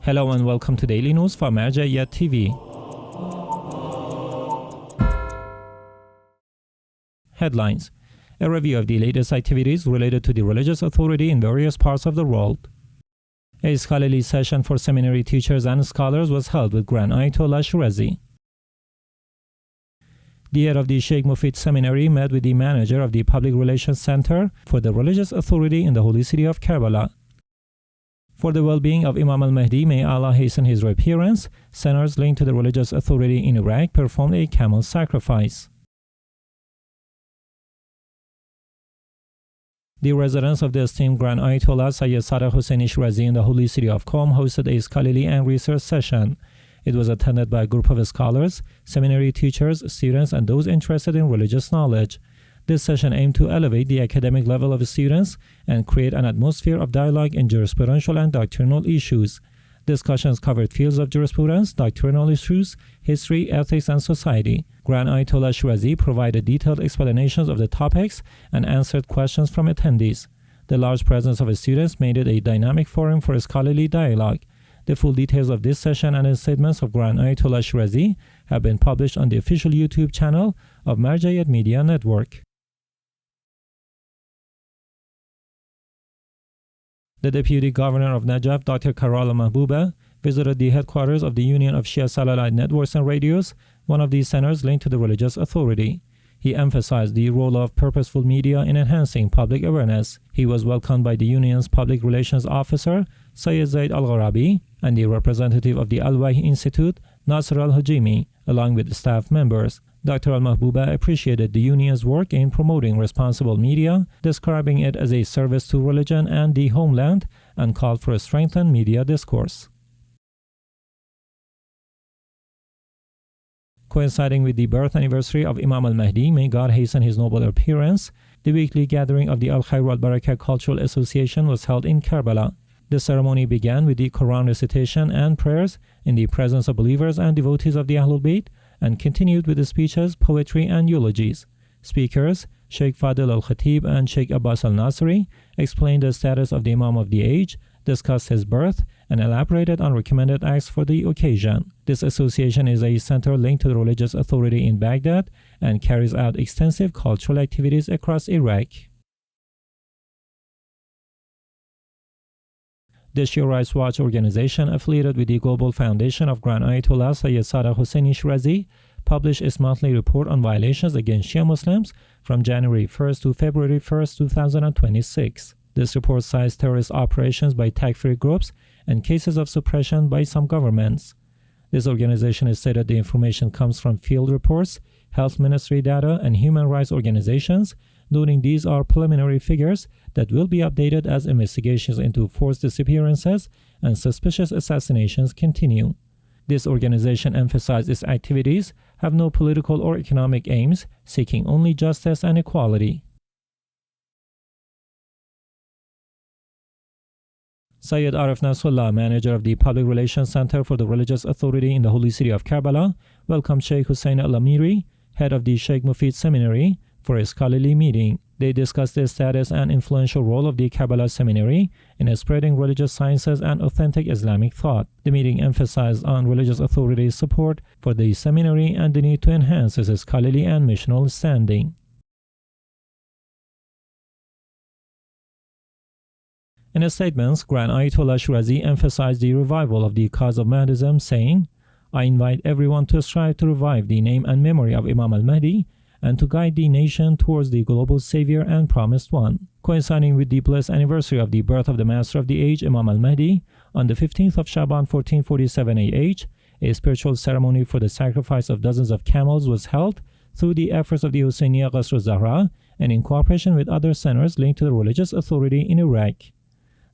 Hello and welcome to Daily News from Marja'iyat TV. Headlines: a review of the latest activities related to the religious authority in various parts of the world. A scholarly session for seminary teachers and scholars was held with Grand Ayatollah Shirazi. The head of the Sheikh Mufid Seminary met with the manager of the Public Relations Center for the Religious Authority in the holy city of Karbala. For the well-being of Imam al-Mahdi, may Allah hasten his reappearance, centers linked to the religious authority in Iraq performed a camel sacrifice. The residence of the esteemed Grand Ayatollah Sayyid Hussainiyah Shirazi in the holy city of Qom hosted a scholarly and research session. It was attended by a group of scholars, seminary teachers, students, and those interested in religious knowledge. This session aimed to elevate the academic level of students and create an atmosphere of dialogue in jurisprudential and doctrinal issues. Discussions covered fields of jurisprudence, doctrinal issues, history, ethics, and society. Grand Ayatollah Shirazi provided detailed explanations of the topics and answered questions from attendees. The large presence of students made it a dynamic forum for scholarly dialogue. The full details of this session and the statements of Grand Ayatollah Shirazi have been published on the official YouTube channel of Marja'iyat Media Network. The Deputy Governor of Najaf, Dr. Karala Mahbuba, visited the headquarters of the Union of Shia Satellite Networks and Radios, one of these centers linked to the religious authority. He emphasized the role of purposeful media in enhancing public awareness. He was welcomed by the Union's Public Relations Officer, Sayyid Zaid Al-Gharabi, and the representative of the Al-Wahi Institute, Nasr Al-Hajimi, along with staff members. Dr. Al-Mahbuba appreciated the Union's work in promoting responsible media, describing it as a service to religion and the homeland, and called for a strengthened media discourse. Coinciding with the birth anniversary of Imam al-Mahdi, may God hasten his noble appearance, the weekly gathering of the Al-Khair wal-Barakah Cultural Association was held in Karbala. The ceremony began with the Quran recitation and prayers in the presence of believers and devotees of the Ahlul Bayt, and continued with the speeches, poetry, and eulogies. Speakers, Sheikh Fadil al-Khatib and Sheikh Abbas al-Nasri, explained the status of the Imam of the age, discussed his birth, and elaborated on recommended acts for the occasion. This association is a center linked to the religious authority in Baghdad and carries out extensive cultural activities across Iraq. The Shia Rights Watch organization, affiliated with the Global Foundation of Grand Ayatollah Sayyid Hussainiyah Shirazi, published its monthly report on violations against Shia Muslims from January 1st to February 1st, 2026. This report cites terrorist operations by Takfiri groups and cases of suppression by some governments. This organization has stated the information comes from field reports, health ministry data, and human rights organizations, noting these are preliminary figures that will be updated as investigations into forced disappearances and suspicious assassinations continue. This organization emphasized its activities have no political or economic aims, seeking only justice and equality. Sayyid Arif Nasrullah, manager of the Public Relations Center for the Religious Authority in the holy city of Karbala, welcomed Sheikh Hussain al-Amiri, head of the Sheikh Mufid Seminary, for a scholarly meeting. They discussed the status and influential role of the Karbala Seminary in spreading religious sciences and authentic Islamic thought. The meeting emphasized on religious authorities' support for the seminary and the need to enhance its scholarly and missional standing. In his statements, Grand Ayatollah Shirazi emphasized the revival of the cause of Mahdism, saying, "I invite everyone to strive to revive the name and memory of Imam al-Mahdi and to guide the nation towards the global savior and promised one." Coinciding with the blessed anniversary of the birth of the Master of the Age, Imam al-Mahdi, on the 15th of Shaban 1447 AH, a spiritual ceremony for the sacrifice of dozens of camels was held through the efforts of the Hussainiyah Qasr al-Zahra and in cooperation with other centers linked to the religious authority in Iraq.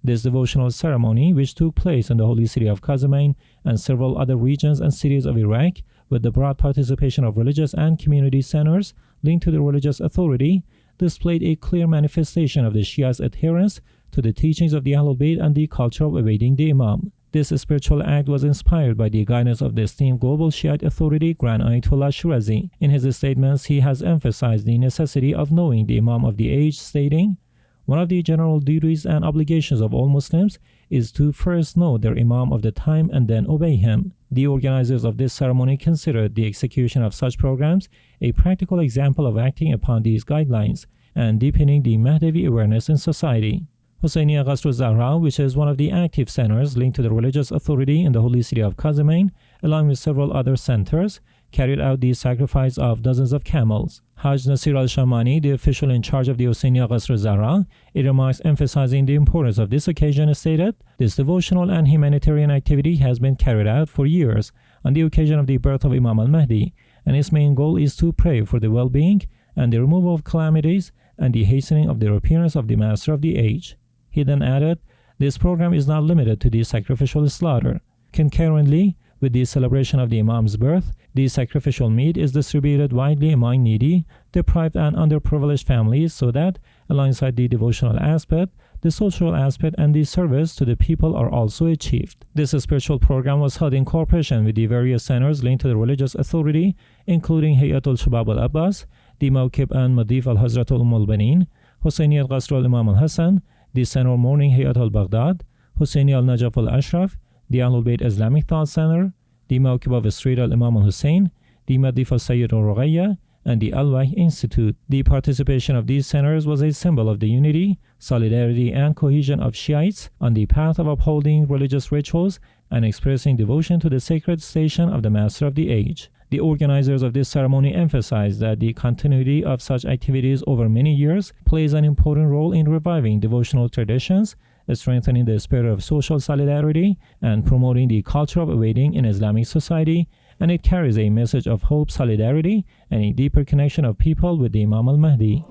This devotional ceremony, which took place in the holy city of Kadhimain and several other regions and cities of Iraq, with the broad participation of religious and community centers linked to the religious authority, displayed a clear manifestation of the Shia's adherence to the teachings of the Ahlul Bayt and the culture of awaiting the Imam. This spiritual act was inspired by the guidance of the esteemed global Shiite authority Grand Ayatollah Shirazi. In his statements, he has emphasized the necessity of knowing the Imam of the age, stating, One of the general duties and obligations of all Muslims is to first know their Imam of the time and then obey him. The organizers of this ceremony considered the execution of such programs a practical example of acting upon these guidelines and deepening the Mahdavi awareness in society. Hussainiyah Qasr al-Zahra, which is one of the active centers linked to the religious authority in the holy city of Kadhimain, along with several other centers, carried out the sacrifice of dozens of camels. Haj Nasir al-Shamani, the official in charge of the Hussainiyah Qasr al-Zahra, in remarks emphasizing the importance of this occasion, stated, "This devotional and humanitarian activity has been carried out for years on the occasion of the birth of Imam al-Mahdi, and its main goal is to pray for the well-being and the removal of calamities and the hastening of the appearance of the Master of the Age." He then added, "This program is not limited to the sacrificial slaughter. Concurrently with the celebration of the Imam's birth, the sacrificial meat is distributed widely among needy, deprived and underprivileged families so that, alongside the devotional aspect, the social aspect and the service to the people are also achieved." This spiritual program was held in cooperation with the various centers linked to the religious authority, including Hayatul Shabab al-Abbas, the Mawkib and Madif al-Hazratul al-Banin, Hussainiyat Qasr al-Imam al-Hassan, the Center Morning Hayat al-Baghdad, Hussaini al-Najaf al-Ashraf, the Ahlul Bayt Islamic Thought Center, the Mawkib of Street al-Imam al-Hussein, the Madif al-Sayyid al-Ruqayya, and the Al-Wahy Institute. The participation of these centers was a symbol of the unity, solidarity, and cohesion of Shiites on the path of upholding religious rituals and expressing devotion to the sacred station of the Master of the Age. The organizers of this ceremony emphasized that the continuity of such activities over many years plays an important role in reviving devotional traditions, strengthening the spirit of social solidarity, and promoting the culture of awaiting in Islamic society, and it carries a message of hope, solidarity, and a deeper connection of people with the Imam al-Mahdi.